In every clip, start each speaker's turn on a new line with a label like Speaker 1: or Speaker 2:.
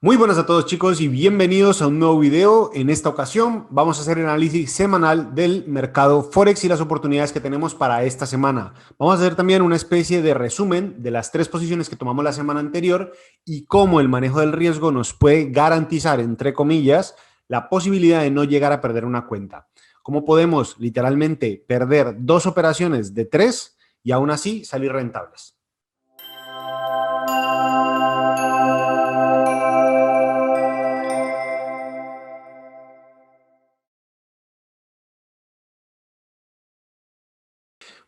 Speaker 1: Muy buenas a todos chicos y bienvenidos a un nuevo video. En esta ocasión vamos a hacer el análisis semanal del mercado Forex y las oportunidades que tenemos para esta semana. Vamos a hacer también una especie de resumen de las tres posiciones que tomamos la semana anterior y cómo el manejo del riesgo nos puede garantizar, entre comillas, la posibilidad de no llegar a perder una cuenta. Cómo podemos literalmente perder dos operaciones de tres y aún así salir rentables.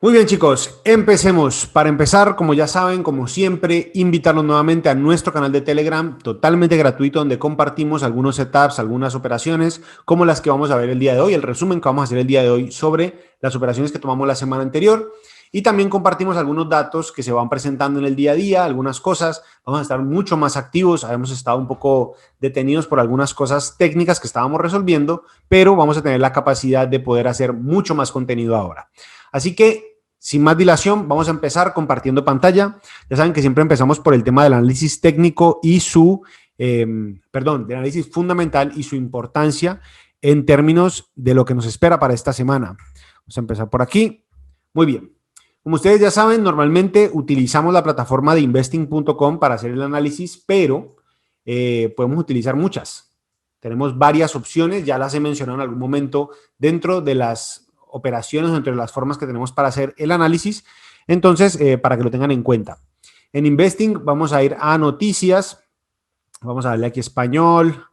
Speaker 1: Muy bien chicos, empecemos. Para empezar, como ya saben, como siempre, invitarlos nuevamente a nuestro canal de Telegram totalmente gratuito donde compartimos algunos setups, algunas operaciones como las que vamos a ver el día de hoy, el resumen que vamos a hacer el día de hoy sobre las operaciones que tomamos la semana anterior y también compartimos algunos datos que se van presentando en el día a día, algunas cosas. Vamos a estar mucho más activos, habíamos estado un poco detenidos por algunas cosas técnicas que estábamos resolviendo, pero vamos a tener la capacidad de poder hacer mucho más contenido ahora. Así que, sin más dilación, vamos a empezar compartiendo pantalla. Ya saben que siempre empezamos por el tema del análisis técnico y del análisis fundamental y su importancia en términos de lo que nos espera para esta semana. Vamos a empezar por aquí. Muy bien. Como ustedes ya saben, normalmente utilizamos la plataforma de investing.com para hacer el análisis, pero podemos utilizar muchas. Tenemos varias opciones, ya las he mencionado en algún momento dentro de las operaciones, entre las formas que tenemos para hacer el análisis. Entonces, para que lo tengan en cuenta. En Investing vamos a ir a noticias. Vamos a darle aquí español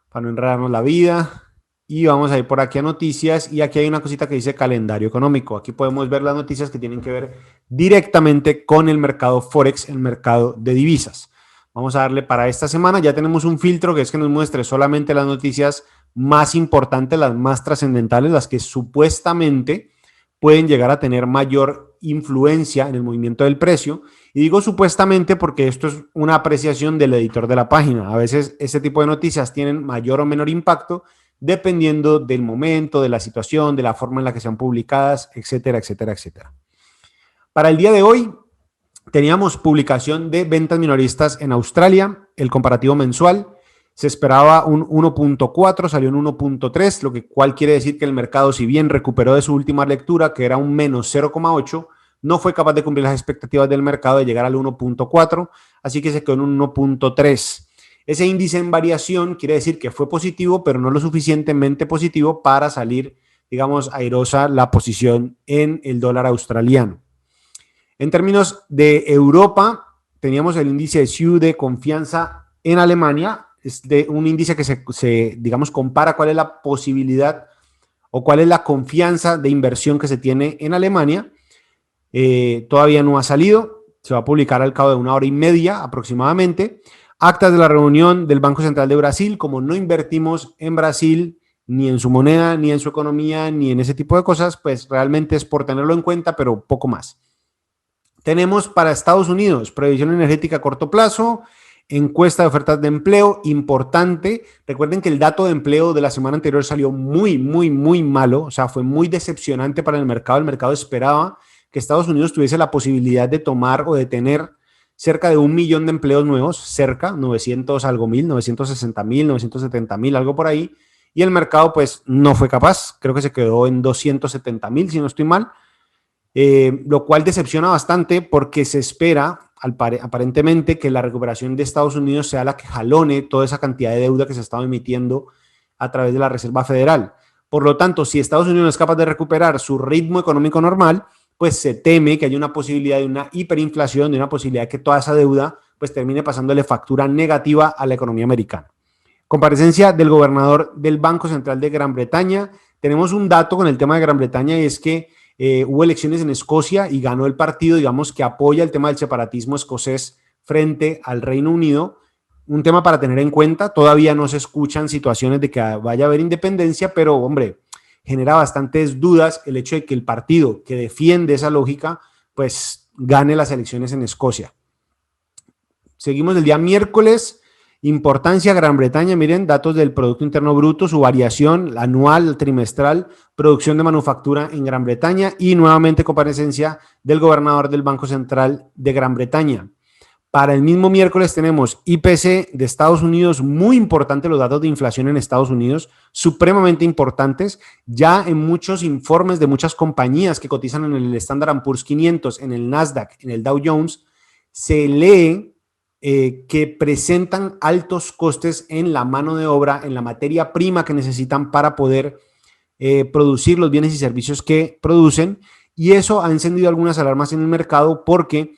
Speaker 1: para no enredarnos la vida. Y vamos a ir por aquí a noticias y aquí hay una cosita que dice calendario económico. Aquí podemos ver las noticias que tienen que ver directamente con el mercado Forex, el mercado de divisas. Vamos a darle para esta semana. Ya tenemos un filtro que es que nos muestre solamente las noticias más importantes, las más trascendentales, las que supuestamente pueden llegar a tener mayor influencia en el movimiento del precio. Y digo supuestamente porque esto es una apreciación del editor de la página. A veces este tipo de noticias tienen mayor o menor impacto dependiendo del momento, de la situación, de la forma en la que sean publicadas, etcétera, etcétera, etcétera. Para el día de hoy teníamos publicación de ventas minoristas en Australia, el comparativo mensual. Se esperaba un 1.4, salió en 1.3, lo cual quiere decir que el mercado, si bien recuperó de su última lectura, que era un menos 0.8, no fue capaz de cumplir las expectativas del mercado de llegar al 1.4, así que se quedó en un 1.3. Ese índice en variación quiere decir que fue positivo, pero no lo suficientemente positivo para salir, digamos, airosa la posición en el dólar australiano. En términos de Europa, teníamos el índice de SIU de confianza en Alemania, es de un índice que se, digamos, compara cuál es la posibilidad o cuál es la confianza de inversión que se tiene en Alemania. Todavía no ha salido, se va a publicar al cabo de 1 hora y media aproximadamente. Actas de la reunión del Banco Central de Brasil, como no invertimos en Brasil, ni en su moneda, ni en su economía, ni en ese tipo de cosas, pues realmente es por tenerlo en cuenta, pero poco más. Tenemos para Estados Unidos, previsión energética a corto plazo, encuesta de ofertas de empleo, importante. Recuerden que el dato de empleo de la semana anterior salió muy, muy, muy malo, o sea, fue muy decepcionante para el mercado. El mercado esperaba que Estados Unidos tuviese la posibilidad de tomar o de tener cerca de 1 millón de empleos nuevos, cerca, 900 algo mil, 960,000, 970,000, algo por ahí, y el mercado pues no fue capaz, creo que se quedó en 270,000, si no estoy mal, lo cual decepciona bastante porque se espera aparentemente que la recuperación de Estados Unidos sea la que jalone toda esa cantidad de deuda que se estaba emitiendo a través de la Reserva Federal. Por lo tanto, si Estados Unidos no es capaz de recuperar su ritmo económico normal, pues se teme que haya una posibilidad de una hiperinflación, de una posibilidad de que toda esa deuda pues termine pasándole factura negativa a la economía americana. Comparecencia del gobernador del Banco Central de Gran Bretaña. Tenemos un dato con el tema de Gran Bretaña y es que hubo elecciones en Escocia y ganó el partido, digamos, que apoya el tema del separatismo escocés frente al Reino Unido. Un tema para tener en cuenta. Todavía no se escuchan situaciones de que vaya a haber independencia, pero, hombre, genera bastantes dudas el hecho de que el partido que defiende esa lógica, pues, gane las elecciones en Escocia. Seguimos el día miércoles. Importancia Gran Bretaña, miren, datos del Producto Interno Bruto, su variación anual, trimestral, producción de manufactura en Gran Bretaña y nuevamente comparecencia del gobernador del Banco Central de Gran Bretaña. Para el mismo miércoles tenemos IPC de Estados Unidos, muy importante los datos de inflación en Estados Unidos, supremamente importantes. Ya en muchos informes de muchas compañías que cotizan en el Standard & Poor's 500, en el Nasdaq, en el Dow Jones, se lee que presentan altos costes en la mano de obra, en la materia prima que necesitan para poder producir los bienes y servicios que producen. Y eso ha encendido algunas alarmas en el mercado porque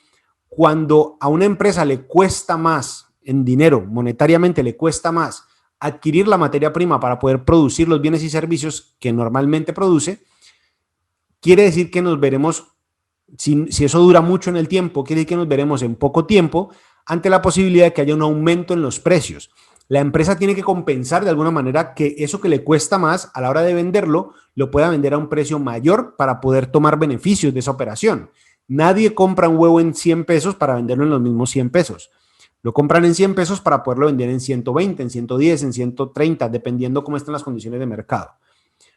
Speaker 1: cuando a una empresa le cuesta más en dinero, monetariamente le cuesta más adquirir la materia prima para poder producir los bienes y servicios que normalmente produce, quiere decir que nos veremos, si eso dura mucho en el tiempo, quiere decir que nos veremos en poco tiempo ante la posibilidad de que haya un aumento en los precios. La empresa tiene que compensar de alguna manera que eso que le cuesta más a la hora de venderlo, lo pueda vender a un precio mayor para poder tomar beneficios de esa operación. Nadie compra un huevo en 100 pesos para venderlo en los mismos 100 pesos. Lo compran en 100 pesos para poderlo vender en 120, en 110, en 130, dependiendo cómo estén las condiciones de mercado.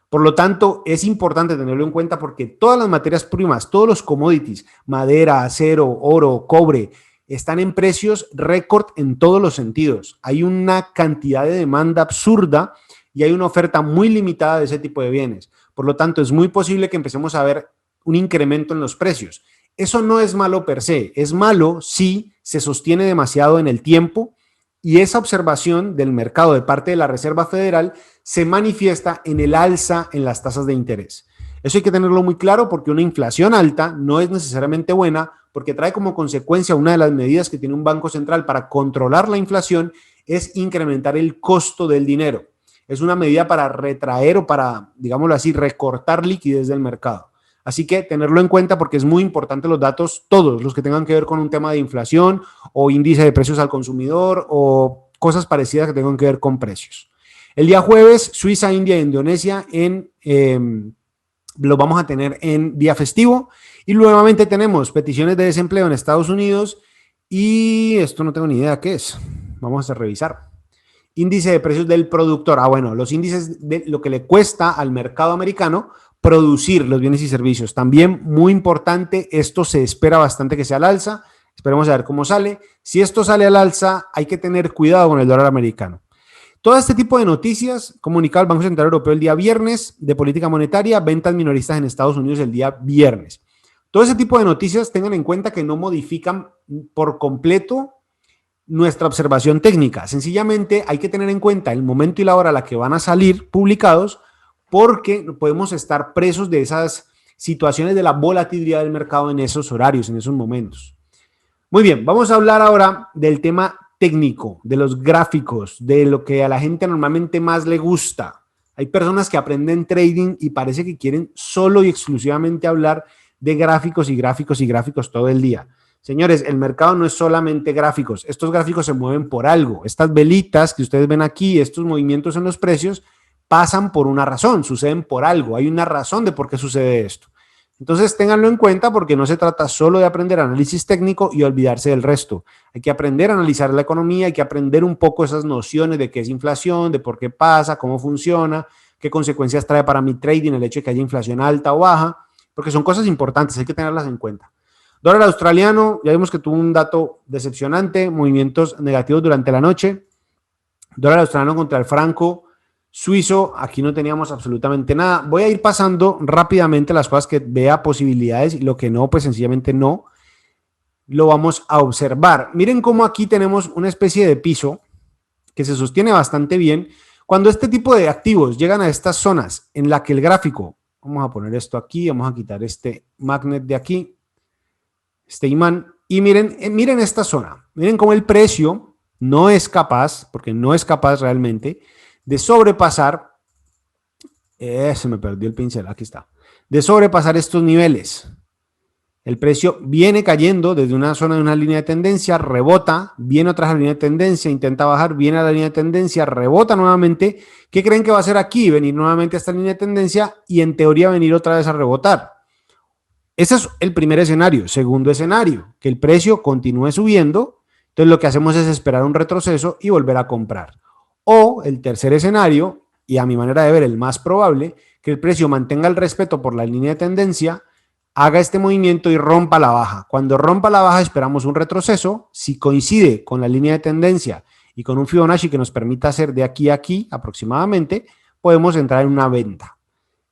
Speaker 1: Por lo tanto, es importante tenerlo en cuenta porque todas las materias primas, todos los commodities, madera, acero, oro, cobre, están en precios récord en todos los sentidos. Hay una cantidad de demanda absurda y hay una oferta muy limitada de ese tipo de bienes. Por lo tanto, es muy posible que empecemos a ver un incremento en los precios. Eso no es malo per se, es malo si se sostiene demasiado en el tiempo y esa observación del mercado de parte de la Reserva Federal se manifiesta en el alza en las tasas de interés. Eso hay que tenerlo muy claro porque una inflación alta no es necesariamente buena porque trae como consecuencia una de las medidas que tiene un banco central para controlar la inflación es incrementar el costo del dinero. Es una medida para retraer o para, digámoslo así, recortar liquidez del mercado. Así que tenerlo en cuenta porque es muy importante los datos, todos los que tengan que ver con un tema de inflación o índice de precios al consumidor o cosas parecidas que tengan que ver con precios. El día jueves, Suiza, India e Indonesia lo vamos a tener en día festivo y nuevamente tenemos peticiones de desempleo en Estados Unidos y esto no tengo ni idea qué es. Vamos a revisar. Índice de precios del productor. Bueno, los índices de lo que le cuesta al mercado americano producir los bienes y servicios. También muy importante, esto se espera bastante que sea al alza. Esperemos a ver cómo sale. Si esto sale al alza, hay que tener cuidado con el dólar americano. Todo este tipo de noticias, comunicado el Banco Central Europeo el día viernes de política monetaria, ventas minoristas en Estados Unidos el día viernes. Todo ese tipo de noticias tengan en cuenta que no modifican por completo nuestra observación técnica. Sencillamente hay que tener en cuenta el momento y la hora a la que van a salir publicados porque podemos estar presos de esas situaciones de la volatilidad del mercado en esos horarios, en esos momentos. Muy bien, vamos a hablar ahora del tema técnico, de los gráficos, de lo que a la gente normalmente más le gusta. Hay personas que aprenden trading y parece que quieren solo y exclusivamente hablar de gráficos y gráficos y gráficos todo el día. Señores, el mercado no es solamente gráficos. Estos gráficos se mueven por algo. Estas velitas que ustedes ven aquí, estos movimientos en los precios, pasan por una razón, suceden por algo. Hay una razón de por qué sucede esto. Entonces, ténganlo en cuenta porque no se trata solo de aprender análisis técnico y olvidarse del resto. Hay que aprender a analizar la economía, hay que aprender un poco esas nociones de qué es inflación, de por qué pasa, cómo funciona, qué consecuencias trae para mi trading el hecho de que haya inflación alta o baja, porque son cosas importantes, hay que tenerlas en cuenta. Dólar australiano, ya vimos que tuvo un dato decepcionante, movimientos negativos durante la noche. Dólar australiano contra el franco suizo, aquí no teníamos absolutamente nada. Voy a ir pasando rápidamente las cosas que vea posibilidades y lo que no, pues sencillamente no lo vamos a observar. Miren cómo aquí tenemos una especie de piso que se sostiene bastante bien. Cuando este tipo de activos llegan a estas zonas en la que el gráfico, vamos a poner esto aquí, vamos a quitar este magnet de aquí, este imán, y miren esta zona. Miren cómo el precio no es capaz, porque no es capaz realmente, de sobrepasar, se me perdió el pincel, aquí está, de sobrepasar estos niveles. El precio viene cayendo desde una zona de una línea de tendencia, rebota, viene otra línea de tendencia, intenta bajar, viene a la línea de tendencia, rebota nuevamente. ¿Qué creen que va a hacer aquí? Venir nuevamente a esta línea de tendencia y en teoría venir otra vez a rebotar. Ese es el primer escenario. Segundo escenario, que el precio continúe subiendo. Entonces lo que hacemos es esperar un retroceso y volver a comprar. O el tercer escenario, y a mi manera de ver el más probable, que el precio mantenga el respeto por la línea de tendencia, haga este movimiento y rompa la baja. Cuando rompa la baja esperamos un retroceso. Si coincide con la línea de tendencia y con un Fibonacci que nos permita hacer de aquí a aquí aproximadamente, podemos entrar en una venta.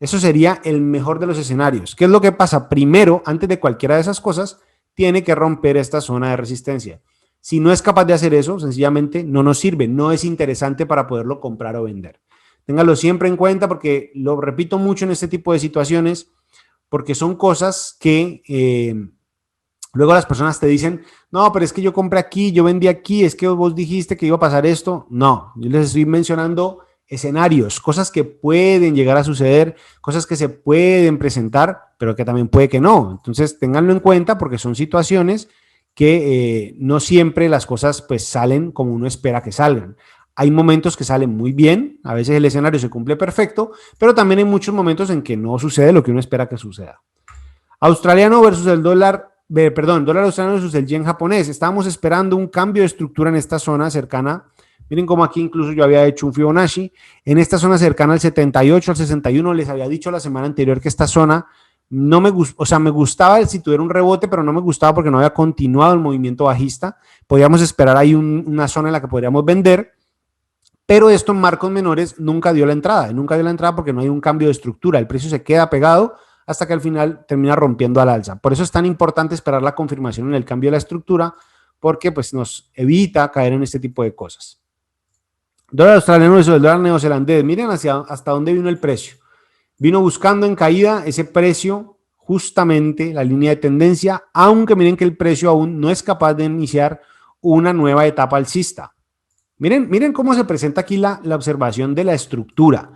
Speaker 1: Eso sería el mejor de los escenarios. ¿Qué es lo que pasa? Primero, antes de cualquiera de esas cosas, tiene que romper esta zona de resistencia. Si no es capaz de hacer eso, sencillamente no nos sirve, no es interesante para poderlo comprar o vender. Téngalo siempre en cuenta porque lo repito mucho en este tipo de situaciones, porque son cosas que luego las personas te dicen, no, pero es que yo compré aquí, yo vendí aquí, es que vos dijiste que iba a pasar esto. No, yo les estoy mencionando escenarios, cosas que pueden llegar a suceder, cosas que se pueden presentar, pero que también puede que no. Entonces, ténganlo en cuenta porque son situaciones que no siempre las cosas pues salen como uno espera que salgan. Hay momentos que salen muy bien, a veces el escenario se cumple perfecto, pero también hay muchos momentos en que no sucede lo que uno espera que suceda. Australiano versus el dólar, dólar australiano versus el yen japonés. Estábamos esperando un cambio de estructura en esta zona cercana. Miren cómo aquí incluso yo había hecho un Fibonacci. En esta zona cercana al 78, al 61, les había dicho la semana anterior que esta zona no me gustó, o sea, me gustaba si tuviera un rebote, pero no me gustaba porque no había continuado el movimiento bajista. Podíamos esperar ahí una zona en la que podríamos vender, pero esto en marcos menores nunca dio la entrada porque no hay un cambio de estructura. El precio se queda pegado hasta que al final termina rompiendo al alza. Por eso es tan importante esperar la confirmación en el cambio de la estructura, porque pues nos evita caer en este tipo de cosas. Dólar australiano versus el dólar neozelandés. Miren hasta dónde vino el precio. Vino buscando en caída ese precio, justamente la línea de tendencia, aunque miren que el precio aún no es capaz de iniciar una nueva etapa alcista. Miren cómo se presenta aquí la observación de la estructura.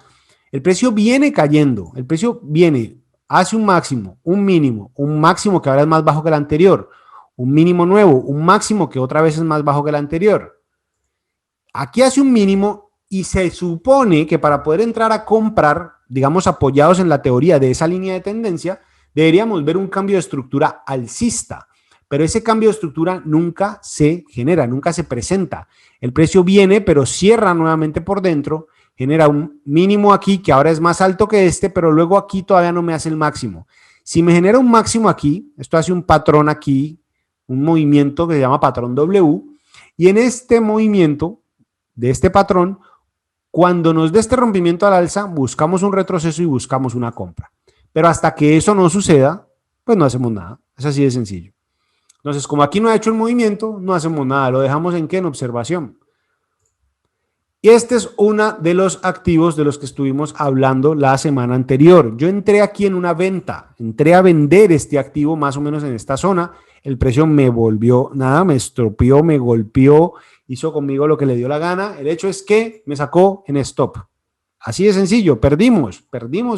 Speaker 1: El precio viene cayendo, el precio viene, hace un máximo, un mínimo, un máximo que ahora es más bajo que el anterior, un mínimo nuevo, un máximo que otra vez es más bajo que el anterior. Aquí hace un mínimo y se supone que para poder entrar a comprar, digamos apoyados en la teoría de esa línea de tendencia, deberíamos ver un cambio de estructura alcista. Pero ese cambio de estructura nunca se genera, nunca se presenta. El precio viene, pero cierra nuevamente por dentro, genera un mínimo aquí que ahora es más alto que este, pero luego aquí todavía no me hace el máximo. Si me genera un máximo aquí, esto hace un patrón aquí, un movimiento que se llama patrón W, y en este movimiento de este patrón, cuando nos dé este rompimiento al alza, buscamos un retroceso y buscamos una compra. Pero hasta que eso no suceda, pues no hacemos nada. Es así de sencillo. Entonces, como aquí no ha hecho el movimiento, no hacemos nada. ¿Lo dejamos en qué? En observación. Y este es uno de los activos de los que estuvimos hablando la semana anterior. Yo entré aquí en una venta, entré a vender este activo más o menos en esta zona. El precio me volvió, nada, me estropeó, me golpeó, hizo conmigo lo que le dio la gana. El hecho es que me sacó en stop. Así de sencillo, perdimos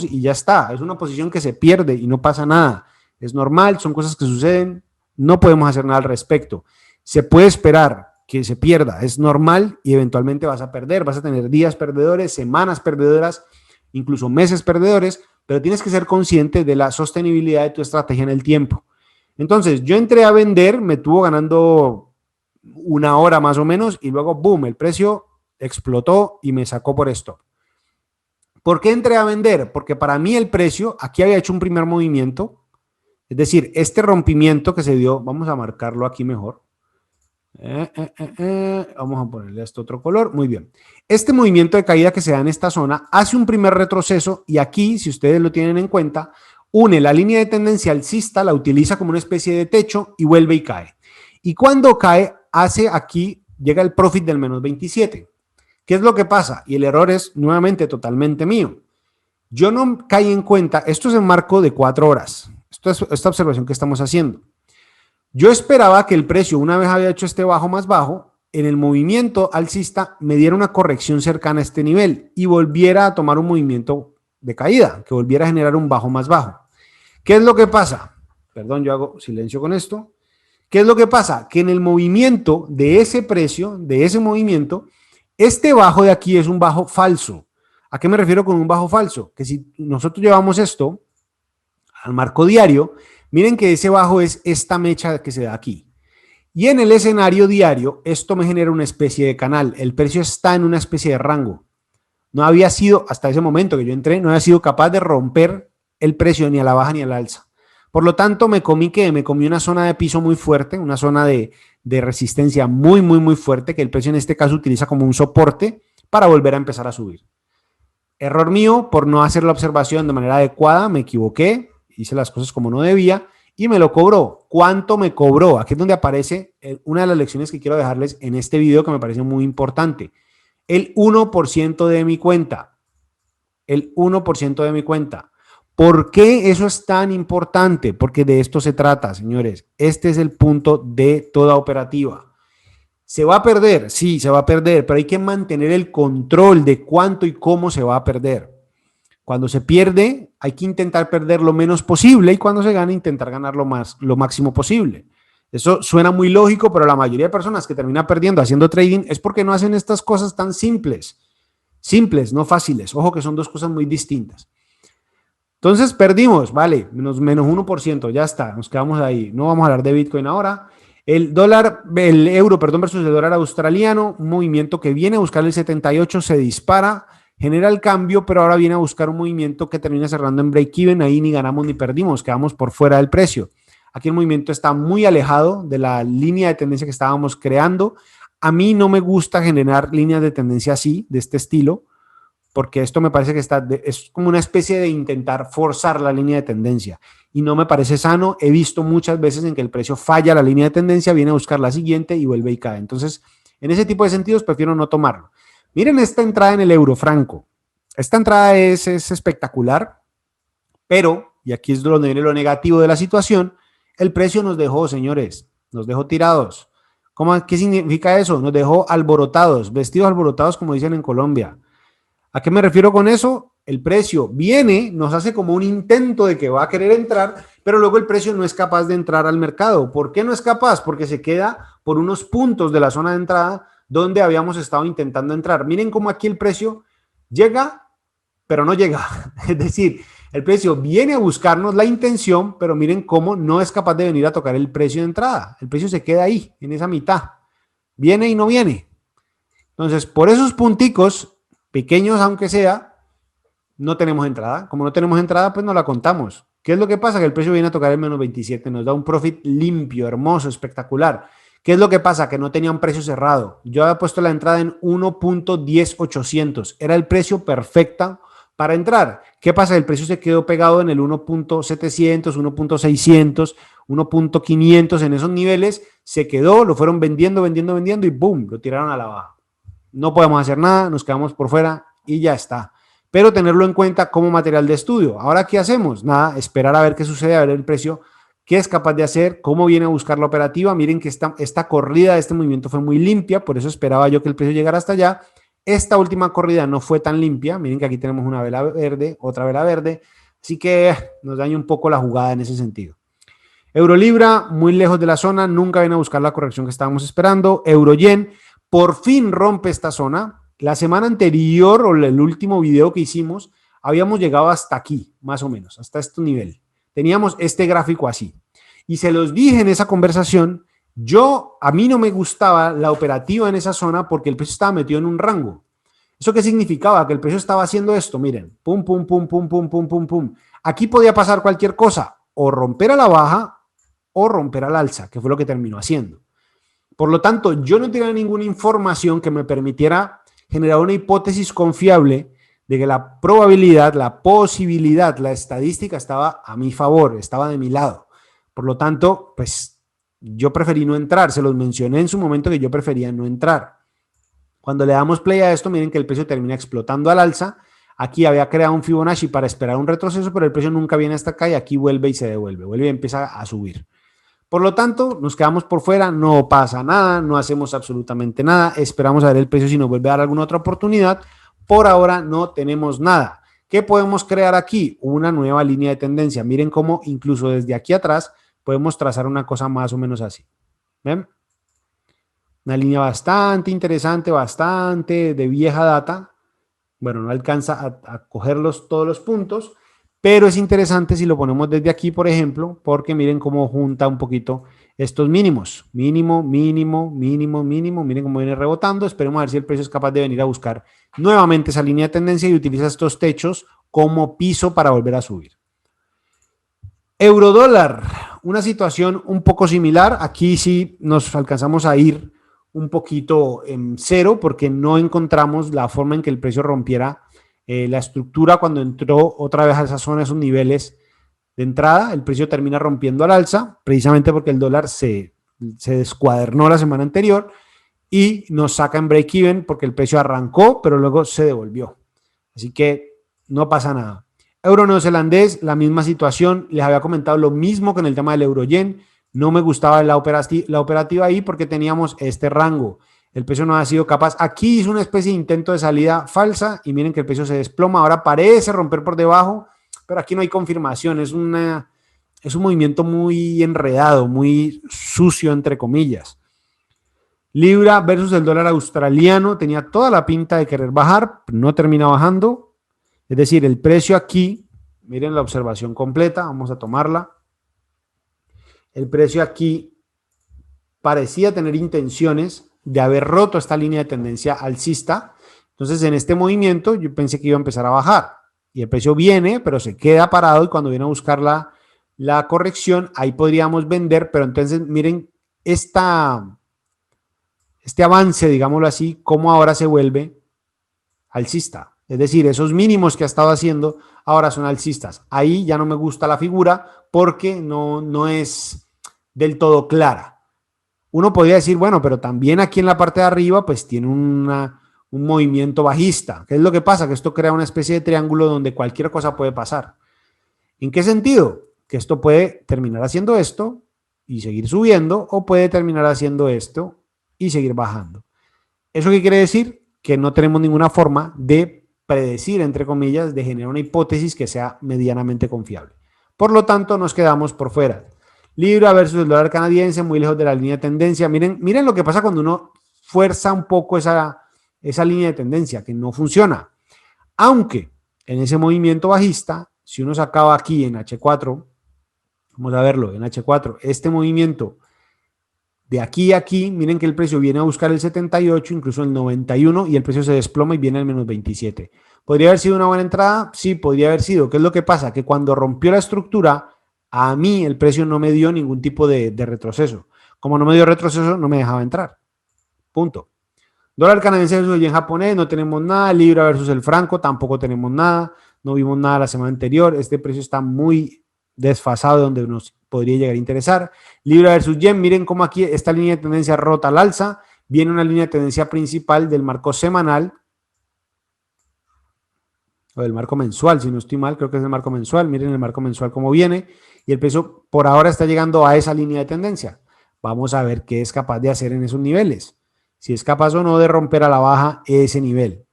Speaker 1: y ya está. Es una posición que se pierde y no pasa nada. Es normal, son cosas que suceden, no podemos hacer nada al respecto. Se puede esperar que se pierda, es normal y eventualmente vas a perder, vas a tener días perdedores, semanas perdedoras, incluso meses perdedores, pero tienes que ser consciente de la sostenibilidad de tu estrategia en el tiempo. Entonces, yo entré a vender, me tuvo ganando una hora más o menos y luego, boom, el precio explotó y me sacó por esto. ¿Por qué entré a vender? Porque para mí el precio, aquí había hecho un primer movimiento, es decir, este rompimiento que se dio, vamos a marcarlo aquí mejor. Vamos a ponerle este otro color. Muy bien. Este movimiento de caída que se da en esta zona hace un primer retroceso y aquí, si ustedes lo tienen en cuenta, une la línea de tendencia alcista, la utiliza como una especie de techo y vuelve y cae. Y cuando cae, hace aquí, llega el profit del menos 27. ¿Qué es lo que pasa? Y el error es nuevamente totalmente mío. Yo no caí en cuenta, esto es en marco de 4 horas, esta observación que estamos haciendo. Yo esperaba que el precio, una vez había hecho este bajo más bajo, en el movimiento alcista me diera una corrección cercana a este nivel y volviera a tomar un movimiento de caída, que volviera a generar un bajo más bajo. ¿Qué es lo que pasa? Perdón, yo hago silencio con esto. ¿Qué es lo que pasa? Que en el movimiento de ese precio, de ese movimiento, este bajo de aquí es un bajo falso. ¿A qué me refiero con un bajo falso? Que si nosotros llevamos esto al marco diario, miren que ese bajo es esta mecha que se da aquí. Y en el escenario diario, esto me genera una especie de canal. El precio está en una especie de rango. No había sido, hasta ese momento que yo entré, no había sido capaz de romper el precio ni a la baja ni a la alza. Por lo tanto, me comí una zona de piso muy fuerte, una zona de resistencia muy, muy, muy fuerte, que el precio en este caso utiliza como un soporte para volver a empezar a subir. Error mío por no hacer la observación de manera adecuada, me equivoqué, hice las cosas como no debía y me lo cobró. ¿Cuánto me cobró? Aquí es donde aparece una de las lecciones que quiero dejarles en este video que me parece muy importante. El 1% de mi cuenta. El 1% de mi cuenta. ¿Por qué eso es tan importante? Porque de esto se trata, señores. Este es el punto de toda operativa. ¿Se va a perder? Sí, se va a perder, pero hay que mantener el control de cuánto y cómo se va a perder. Cuando se pierde, hay que intentar perder lo menos posible y cuando se gana, intentar ganar lo máximo posible. Eso suena muy lógico, pero la mayoría de personas que terminan perdiendo haciendo trading es porque no hacen estas cosas tan simples. Simples, no fáciles. Ojo que son dos cosas muy distintas. Entonces perdimos, vale, menos 1%, ya está, nos quedamos ahí. No vamos a hablar de Bitcoin ahora. El euro, perdón, versus el dólar australiano, un movimiento que viene a buscar el 78, se dispara, genera el cambio, pero ahora viene a buscar un movimiento que termina cerrando en break-even, ahí ni ganamos ni perdimos, quedamos por fuera del precio. Aquí el movimiento está muy alejado de la línea de tendencia que estábamos creando. A mí no me gusta generar líneas de tendencia así, de este estilo, porque esto me parece que es como una especie de intentar forzar la línea de tendencia y no me parece sano. He visto muchas veces en que el precio falla la línea de tendencia, viene a buscar la siguiente y vuelve y cae. Entonces, en ese tipo de sentidos prefiero no tomarlo. Miren esta entrada en el euro franco. Esta entrada es espectacular, pero, y aquí es donde viene lo negativo de la situación, el precio nos dejó, señores, nos dejó tirados. ¿Qué significa eso? Nos dejó alborotados, vestidos alborotados, como dicen en Colombia. ¿A qué me refiero con eso? El precio viene, nos hace como un intento de que va a querer entrar, pero luego el precio no es capaz de entrar al mercado. ¿Por qué no es capaz? Porque se queda por unos puntos de la zona de entrada donde habíamos estado intentando entrar. Miren cómo aquí el precio llega, pero no llega. Es decir, el precio viene a buscarnos la intención, pero miren cómo no es capaz de venir a tocar el precio de entrada. El precio se queda ahí, en esa mitad. Viene y no viene. Entonces, por esos punticos pequeños aunque sea, no tenemos entrada. Como no tenemos entrada, pues no la contamos. ¿Qué es lo que pasa? Que el precio viene a tocar el menos 27, nos da un profit limpio, hermoso, espectacular. ¿Qué es lo que pasa? Que no tenía un precio cerrado. Yo había puesto la entrada en 1.10800. Era el precio perfecto para entrar. ¿Qué pasa? El precio se quedó pegado en el 1.700, 1.600, 1.500, en esos niveles. Se quedó, lo fueron vendiendo y ¡boom! Lo tiraron a la baja. No podemos hacer nada, nos quedamos por fuera y ya está. Pero tenerlo en cuenta como material de estudio. Ahora, ¿qué hacemos? Nada, esperar a ver qué sucede, a ver el precio, qué es capaz de hacer, cómo viene a buscar la operativa. Miren que esta corrida de este movimiento fue muy limpia, por eso esperaba yo que el precio llegara hasta allá. Esta última corrida no fue tan limpia. Miren que aquí tenemos una vela verde, otra vela verde. Así que nos daña un poco la jugada en ese sentido. Euro-libra, muy lejos de la zona, nunca viene a buscar la corrección que estábamos esperando. Euro-yen, por fin rompe esta zona. La semana anterior o el último video que hicimos, habíamos llegado hasta aquí, más o menos, hasta este nivel. Teníamos este gráfico así. Y se los dije en esa conversación, a mí no me gustaba la operativa en esa zona porque el precio estaba metido en un rango. ¿Eso qué significaba? Que el precio estaba haciendo esto, miren, pum, pum, pum, pum, pum, pum, pum, pum. Aquí podía pasar cualquier cosa, o romper a la baja o romper al alza, que fue lo que terminó haciendo. Por lo tanto, yo no tenía ninguna información que me permitiera generar una hipótesis confiable de que la probabilidad, la posibilidad, la estadística estaba a mi favor, estaba de mi lado. Por lo tanto, pues yo preferí no entrar. Se los mencioné en su momento que yo prefería no entrar. Cuando le damos play a esto, miren que el precio termina explotando al alza. Aquí había creado un Fibonacci para esperar un retroceso, pero el precio nunca viene hasta acá y aquí vuelve y se devuelve. Vuelve y empieza a subir. Por lo tanto, nos quedamos por fuera, no pasa nada, no hacemos absolutamente nada, esperamos a ver el precio si nos vuelve a dar alguna otra oportunidad. Por ahora no tenemos nada. ¿Qué podemos crear aquí? Una nueva línea de tendencia. Miren cómo incluso desde aquí atrás podemos trazar una cosa más o menos así. ¿Ven? Una línea bastante interesante, bastante de vieja data. Bueno, no alcanza a coger todos los puntos, pero es interesante si lo ponemos desde aquí, por ejemplo, porque miren cómo junta un poquito estos mínimos. Mínimo, mínimo, mínimo, mínimo. Miren cómo viene rebotando. Esperemos a ver si el precio es capaz de venir a buscar nuevamente esa línea de tendencia y utiliza estos techos como piso para volver a subir. Eurodólar, una situación un poco similar. Aquí sí nos alcanzamos a ir un poquito en cero porque no encontramos la forma en que el precio rompiera la estructura cuando entró otra vez a esa zona, esos niveles de entrada. El precio termina rompiendo al alza, precisamente porque el dólar se descuadernó la semana anterior y nos saca en break-even porque el precio arrancó, pero luego se devolvió. Así que no pasa nada. Euro neozelandés, la misma situación. Les había comentado lo mismo con el tema del euro-yen. No me gustaba la operativa ahí porque teníamos este rango. El precio no ha sido capaz. Aquí hizo una especie de intento de salida falsa y miren que el precio se desploma. Ahora parece romper por debajo, pero aquí no hay confirmación. Es un movimiento muy enredado, muy sucio, entre comillas. Libra versus el dólar australiano. Tenía toda la pinta de querer bajar, pero no termina bajando. Es decir, el precio aquí, miren la observación completa, vamos a tomarla. El precio aquí parecía tener intenciones de haber roto esta línea de tendencia alcista. Entonces, en este movimiento yo pensé que iba a empezar a bajar. Y el precio viene, pero se queda parado y cuando viene a buscar la corrección, ahí podríamos vender. Pero entonces, miren este avance, digámoslo así, cómo ahora se vuelve alcista. Es decir, esos mínimos que ha estado haciendo ahora son alcistas. Ahí ya no me gusta la figura porque no es del todo clara. Uno podría decir, bueno, pero también aquí en la parte de arriba pues tiene un movimiento bajista. ¿Qué es lo que pasa? Que esto crea una especie de triángulo donde cualquier cosa puede pasar. ¿En qué sentido? Que esto puede terminar haciendo esto y seguir subiendo o puede terminar haciendo esto y seguir bajando. ¿Eso qué quiere decir? Que no tenemos ninguna forma de predecir, entre comillas, de generar una hipótesis que sea medianamente confiable. Por lo tanto, nos quedamos por fuera. Libra versus el dólar canadiense, muy lejos de la línea de tendencia. Miren lo que pasa cuando uno fuerza un poco esa línea de tendencia, que no funciona. Aunque en ese movimiento bajista, si uno sacaba aquí en H4, vamos a verlo, en H4, este movimiento de aquí a aquí, miren que el precio viene a buscar el 78, incluso el 91, y el precio se desploma y viene al menos 27. ¿Podría haber sido una buena entrada? Sí, podría haber sido. ¿Qué es lo que pasa? Que cuando rompió la estructura, a mí el precio no me dio ningún tipo de retroceso. Como no me dio retroceso, no me dejaba entrar. Punto. Dólar canadiense versus el yen japonés, no tenemos nada. Libra versus el franco, tampoco tenemos nada. No vimos nada la semana anterior. Este precio está muy desfasado de donde nos podría llegar a interesar. Libra versus yen, miren cómo aquí esta línea de tendencia rota al alza, viene una línea de tendencia principal del marco semanal o del marco mensual, si no estoy mal, creo que es el marco mensual. Miren el marco mensual cómo viene y el precio por ahora está llegando a esa línea de tendencia. Vamos a ver qué es capaz de hacer en esos niveles, si es capaz o no de romper a la baja ese nivel,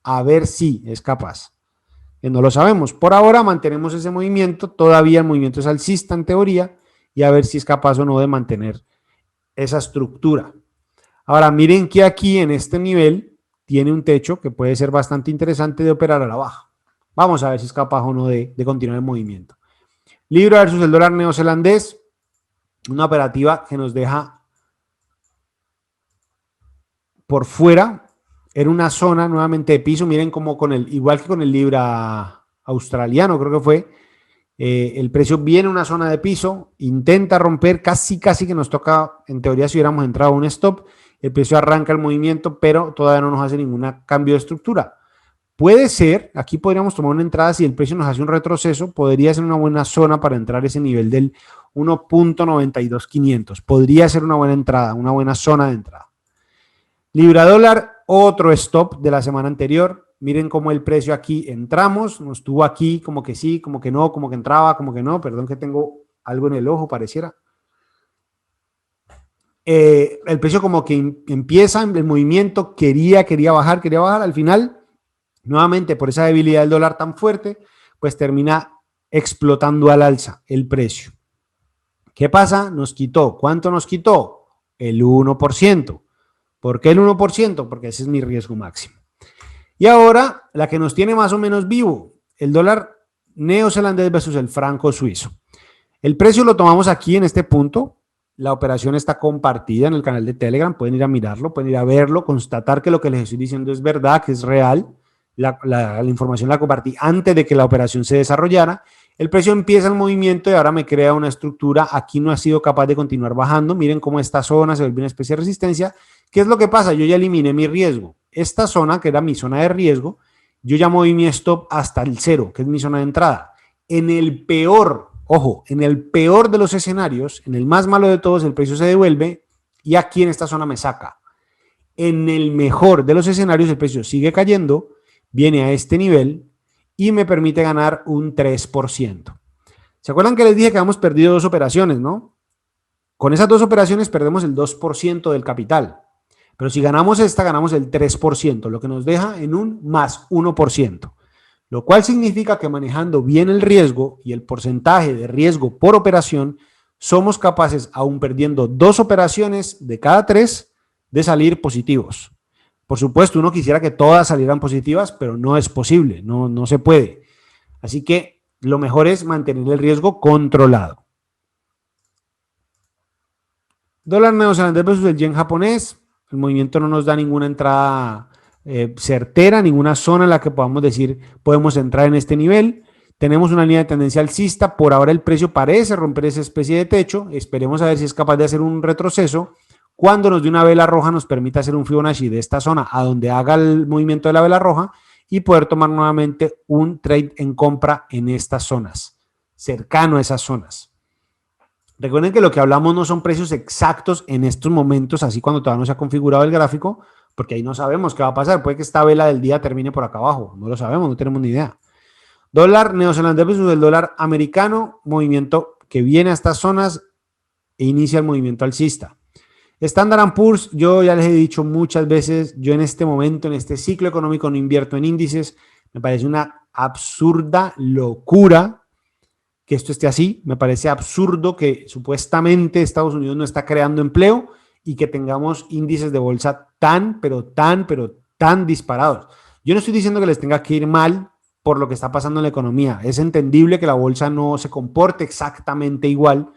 Speaker 1: a ver si es capaz. No lo sabemos. Por ahora mantenemos ese movimiento, todavía el movimiento es alcista en teoría, y a ver si es capaz o no de mantener esa estructura. Ahora miren que aquí en este nivel tiene un techo que puede ser bastante interesante de operar a la baja. Vamos a ver si es capaz o no de continuar el movimiento. Libra versus el dólar neozelandés, una operativa que nos deja por fuera. Era una zona nuevamente de piso, miren como igual que con el libra australiano, creo que fue, el precio viene a una zona de piso, intenta romper, casi que nos toca, en teoría si hubiéramos entrado a un stop, el precio arranca el movimiento, pero todavía no nos hace ningún cambio de estructura. Puede ser, aquí podríamos tomar una entrada, si el precio nos hace un retroceso, podría ser una buena zona para entrar a ese nivel del 1.92500, podría ser una buena entrada, una buena zona de entrada. Libra dólar, otro stop de la semana anterior. Miren cómo el precio aquí entramos, nos tuvo aquí como que sí, como que no, como que entraba, como que no. Perdón que tengo algo en el ojo, pareciera. El precio como que empieza el movimiento, quería bajar. Al final, nuevamente por esa debilidad del dólar tan fuerte, pues termina explotando al alza el precio. ¿Qué pasa? Nos quitó. ¿Cuánto nos quitó? El 1%. ¿Por qué el 1%? Porque ese es mi riesgo máximo. Y ahora, la que nos tiene más o menos vivo, el dólar neozelandés versus el franco suizo. El precio lo tomamos aquí en este punto. La operación está compartida en el canal de Telegram. Pueden ir a mirarlo, pueden ir a verlo, constatar que lo que les estoy diciendo es verdad, que es real. La información la compartí antes de que la operación se desarrollara. El precio empieza el movimiento y ahora me crea una estructura. Aquí no ha sido capaz de continuar bajando. Miren cómo esta zona se vuelve una especie de resistencia. ¿Qué es lo que pasa? Yo ya eliminé mi riesgo. Esta zona, que era mi zona de riesgo, yo ya moví mi stop hasta el cero, que es mi zona de entrada. En el peor, ojo, en el peor de los escenarios, en el más malo de todos, el precio se devuelve y aquí en esta zona me saca. En el mejor de los escenarios, el precio sigue cayendo, viene a este nivel y me permite ganar un 3%. ¿Se acuerdan que les dije que habíamos perdido 2 operaciones, no? Con esas 2 operaciones perdemos el 2% del capital. Pero si ganamos esta, ganamos el 3%, lo que nos deja en un más 1%. Lo cual significa que manejando bien el riesgo y el porcentaje de riesgo por operación, somos capaces, aún perdiendo 2 operaciones de cada 3, de salir positivos. Por supuesto, uno quisiera que todas salieran positivas, pero no es posible, no se puede. Así que lo mejor es mantener el riesgo controlado. Dólar neozelandés versus el yen japonés. El movimiento no nos da ninguna entrada certera, ninguna zona en la que podamos decir podemos entrar en este nivel. Tenemos una línea de tendencia alcista. Por ahora el precio parece romper esa especie de techo. Esperemos a ver si es capaz de hacer un retroceso. Cuando nos dé una vela roja nos permite hacer un Fibonacci de esta zona a donde haga el movimiento de la vela roja y poder tomar nuevamente un trade en compra en estas zonas, cercano a esas zonas. Recuerden que lo que hablamos no son precios exactos en estos momentos, así cuando todavía no se ha configurado el gráfico, porque ahí no sabemos qué va a pasar. Puede que esta vela del día termine por acá abajo, no lo sabemos, no tenemos ni idea. Dólar neozelandés versus el dólar americano, movimiento que viene a estas zonas e inicia el movimiento alcista. Standard & Poor's, yo ya les he dicho muchas veces, yo en este momento, en este ciclo económico no invierto en índices, me parece una absurda locura que esto esté así, me parece absurdo que supuestamente Estados Unidos no está creando empleo y que tengamos índices de bolsa tan disparados. Yo no estoy diciendo que les tenga que ir mal por lo que está pasando en la economía, es entendible que la bolsa no se comporte exactamente igual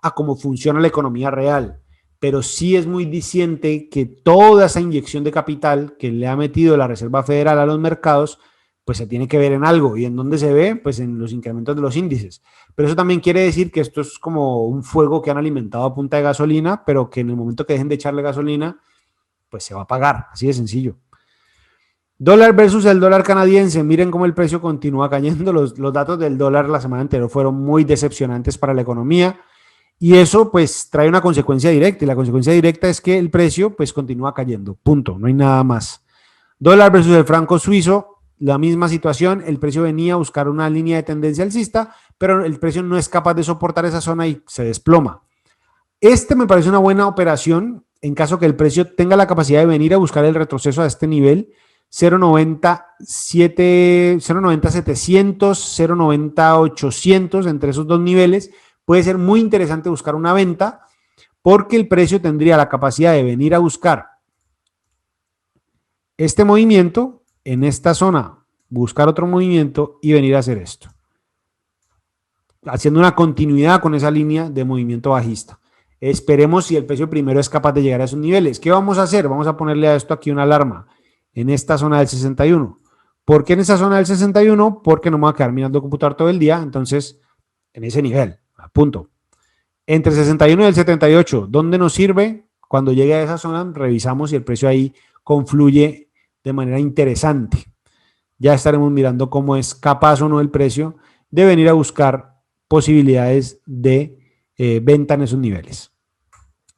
Speaker 1: a cómo funciona la economía real, pero sí es muy diciente que toda esa inyección de capital que le ha metido la Reserva Federal a los mercados, pues se tiene que ver en algo. ¿Y en dónde se ve? Pues en los incrementos de los índices. Pero eso también quiere decir que esto es como un fuego que han alimentado a punta de gasolina, pero que en el momento que dejen de echarle gasolina, pues se va a apagar. Así de sencillo. Dólar versus el dólar canadiense. Miren cómo el precio continúa cayendo. Los datos del dólar la semana anterior fueron muy decepcionantes para la economía. Y eso pues trae una consecuencia directa. Y la consecuencia directa es que el precio pues continúa cayendo. Punto. No hay nada más. Dólar versus el franco suizo. La misma situación, el precio venía a buscar una línea de tendencia alcista, pero el precio no es capaz de soportar esa zona y se desploma. Este me parece una buena operación en caso que el precio tenga la capacidad de venir a buscar el retroceso a este nivel, 0.97, 0.90.700, 0.90.800, entre esos dos niveles. Puede ser muy interesante buscar una venta porque el precio tendría la capacidad de venir a buscar este movimiento en esta zona, buscar otro movimiento y venir a hacer esto, haciendo una continuidad con esa línea de movimiento bajista. Esperemos si el precio primero es capaz de llegar a esos niveles. ¿Qué vamos a hacer? Vamos a ponerle a esto aquí una alarma en esta zona del 61. ¿Por qué en esa zona del 61? Porque no me voy a quedar mirando el computador todo el día, entonces en ese nivel, a punto. Entre el 61 y el 78, ¿dónde nos sirve? Cuando llegue a esa zona, revisamos si el precio ahí confluye de manera interesante. Ya estaremos mirando cómo es capaz o no el precio de venir a buscar posibilidades de venta en esos niveles.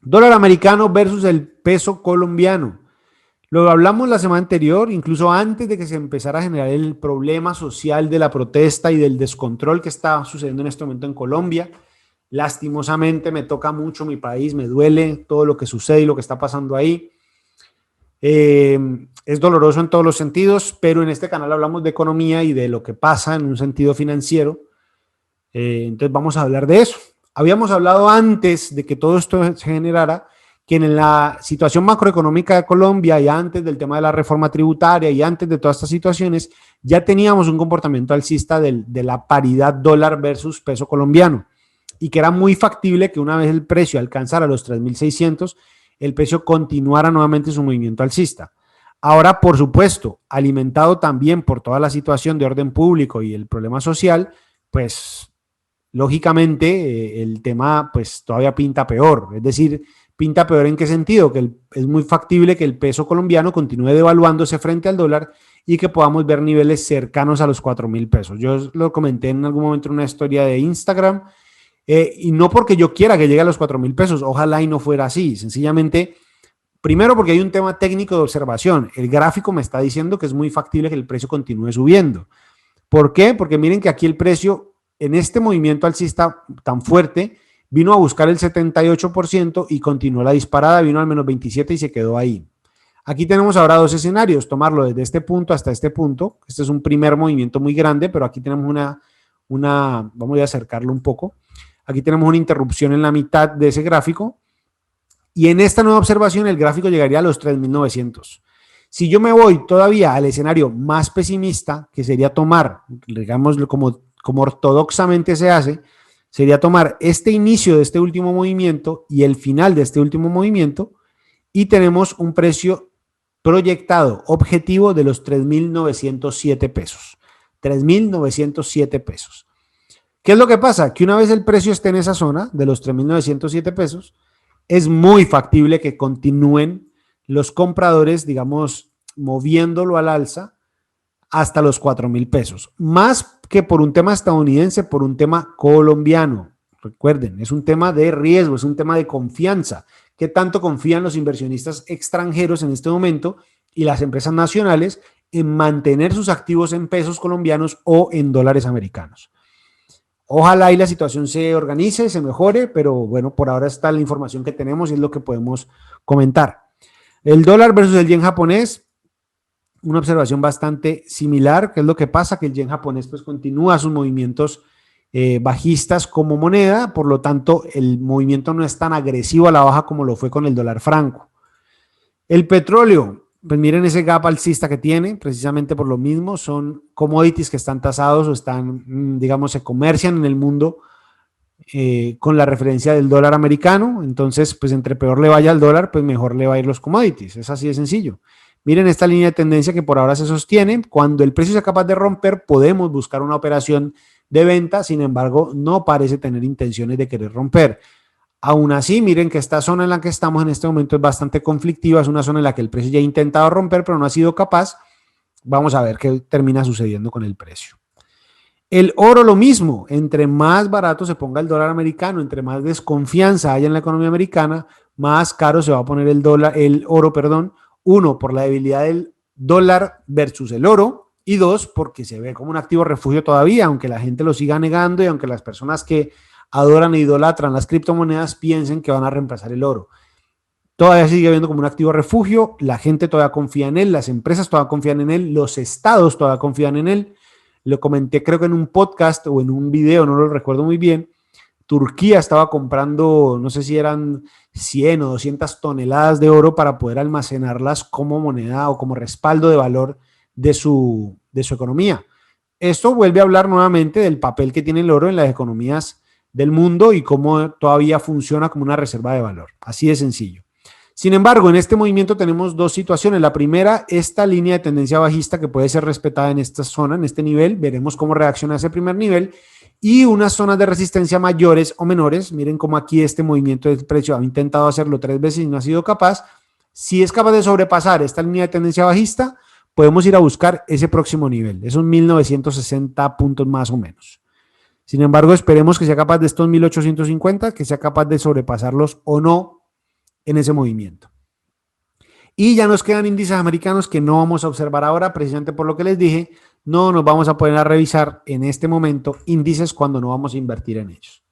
Speaker 1: Dólar americano versus el peso colombiano. Lo hablamos la semana anterior, incluso antes de que se empezara a generar el problema social de la protesta y del descontrol que está sucediendo en este momento en Colombia. Lastimosamente me toca mucho mi país, me duele todo lo que sucede y lo que está pasando ahí. Es doloroso en todos los sentidos, pero en este canal hablamos de economía y de lo que pasa en un sentido financiero. Entonces vamos a hablar de eso. Habíamos hablado antes de que todo esto se generara, que en la situación macroeconómica de Colombia y antes del tema de la reforma tributaria y antes de todas estas situaciones, ya teníamos un comportamiento alcista de la paridad dólar versus peso colombiano y que era muy factible que una vez el precio alcanzara los 3.600, el precio continuara nuevamente su movimiento alcista. Ahora, por supuesto, alimentado también por toda la situación de orden público y el problema social, pues lógicamente el tema pues todavía pinta peor. Es decir, pinta peor en qué sentido, que es muy factible que el peso colombiano continúe devaluándose frente al dólar y que podamos ver niveles cercanos a los 4.000 pesos. Yo lo comenté en algún momento en una historia de Instagram, y no porque yo quiera que llegue a los 4.000 pesos, ojalá y no fuera así, sencillamente, primero porque hay un tema técnico de observación, el gráfico me está diciendo que es muy factible que el precio continúe subiendo. ¿Por qué? Porque miren que aquí el precio en este movimiento alcista tan fuerte vino a buscar el 78% y continuó la disparada, vino al menos 27 y se quedó ahí. Aquí tenemos ahora dos escenarios, tomarlo desde este punto hasta este punto. Este es un primer movimiento muy grande, pero aquí tenemos vamos a acercarlo un poco. Aquí tenemos una interrupción en la mitad de ese gráfico y en esta nueva observación el gráfico llegaría a los 3.900. Si yo me voy todavía al escenario más pesimista, que sería tomar, digamos, como ortodoxamente se hace, sería tomar este inicio de este último movimiento y el final de este último movimiento y tenemos un precio proyectado objetivo de los 3.907 pesos. 3.907 pesos. ¿Qué es lo que pasa? Que una vez el precio esté en esa zona de los 3.907 pesos, es muy factible que continúen los compradores, digamos, moviéndolo al alza hasta los 4.000 pesos. Más que por un tema estadounidense, por un tema colombiano. Recuerden, es un tema de riesgo, es un tema de confianza. ¿Qué tanto confían los inversionistas extranjeros en este momento y las empresas nacionales en mantener sus activos en pesos colombianos o en dólares americanos? Ojalá y la situación se organice, se mejore, pero bueno, por ahora está la información que tenemos y es lo que podemos comentar. El dólar versus el yen japonés, una observación bastante similar. ¿Qué es lo que pasa? Que el yen japonés pues continúa sus movimientos bajistas como moneda, por lo tanto el movimiento no es tan agresivo a la baja como lo fue con el dólar franco. El petróleo, pues miren ese gap alcista que tiene, precisamente por lo mismo, son commodities que están tasados o están, digamos, se comercian en el mundo con la referencia del dólar americano. Entonces, pues entre peor le vaya al dólar, pues mejor le va a ir los commodities. Es así de sencillo. Miren esta línea de tendencia que por ahora se sostiene. Cuando el precio sea capaz de romper, podemos buscar una operación de venta. Sin embargo, no parece tener intenciones de querer romper. Aún así, miren que esta zona en la que estamos en este momento es bastante conflictiva. Es una zona en la que el precio ya ha intentado romper, pero no ha sido capaz. Vamos a ver qué termina sucediendo con el precio. El oro lo mismo, entre más barato se ponga el dólar americano, entre más desconfianza haya en la economía americana, más caro se va a poner el oro, perdón. Uno, por la debilidad del dólar versus el oro, y dos, porque se ve como un activo refugio todavía, aunque la gente lo siga negando y aunque las personas que adoran e idolatran las criptomonedas piensen que van a reemplazar el oro. Todavía sigue viendo como un activo refugio, la gente todavía confía en él, las empresas todavía confían en él, los estados todavía confían en él. Lo comenté creo que en un podcast o en un video, no lo recuerdo muy bien. Turquía estaba comprando, no sé si eran 100 o 200 toneladas de oro para poder almacenarlas como moneda o como respaldo de valor de su economía. Esto vuelve a hablar nuevamente del papel que tiene el oro en las economías del mundo y cómo todavía funciona como una reserva de valor. Así de sencillo. Sin embargo, en este movimiento tenemos dos situaciones. La primera, esta línea de tendencia bajista que puede ser respetada en esta zona, en este nivel. Veremos cómo reacciona ese primer nivel. Y unas zonas de resistencia mayores o menores. Miren cómo aquí este movimiento del precio ha intentado hacerlo 3 veces y no ha sido capaz. Si es capaz de sobrepasar esta línea de tendencia bajista, podemos ir a buscar ese próximo nivel. Esos 1.960 puntos más o menos. Sin embargo, esperemos que sea capaz de estos 1.850, que sea capaz de sobrepasarlos o no en ese movimiento. Y ya nos quedan índices americanos que no vamos a observar ahora, precisamente por lo que les dije, no nos vamos a poner a revisar en este momento índices cuando no vamos a invertir en ellos.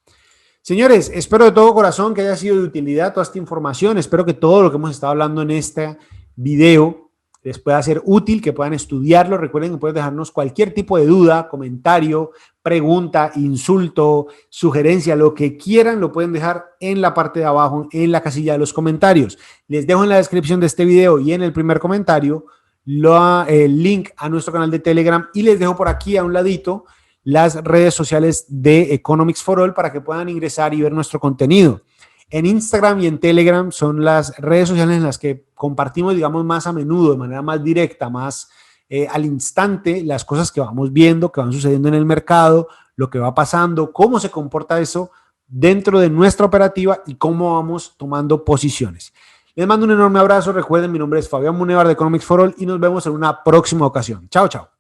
Speaker 1: Señores, espero de todo corazón que haya sido de utilidad toda esta información, espero que todo lo que hemos estado hablando en este video les pueda ser útil, que puedan estudiarlo. Recuerden que pueden dejarnos cualquier tipo de duda, comentario, pregunta, insulto, sugerencia, lo que quieran, lo pueden dejar en la parte de abajo, en la casilla de los comentarios. Les dejo en la descripción de este video y en el primer comentario el link a nuestro canal de Telegram y les dejo por aquí a un ladito las redes sociales de Economics for All para que puedan ingresar y ver nuestro contenido. En Instagram y en Telegram son las redes sociales en las que compartimos, digamos, más a menudo, de manera más directa, más al instante, las cosas que vamos viendo, que van sucediendo en el mercado, lo que va pasando, cómo se comporta eso dentro de nuestra operativa y cómo vamos tomando posiciones. Les mando un enorme abrazo. Recuerden, mi nombre es Fabián Munevar de Economics for All y nos vemos en una próxima ocasión. Chao, chao.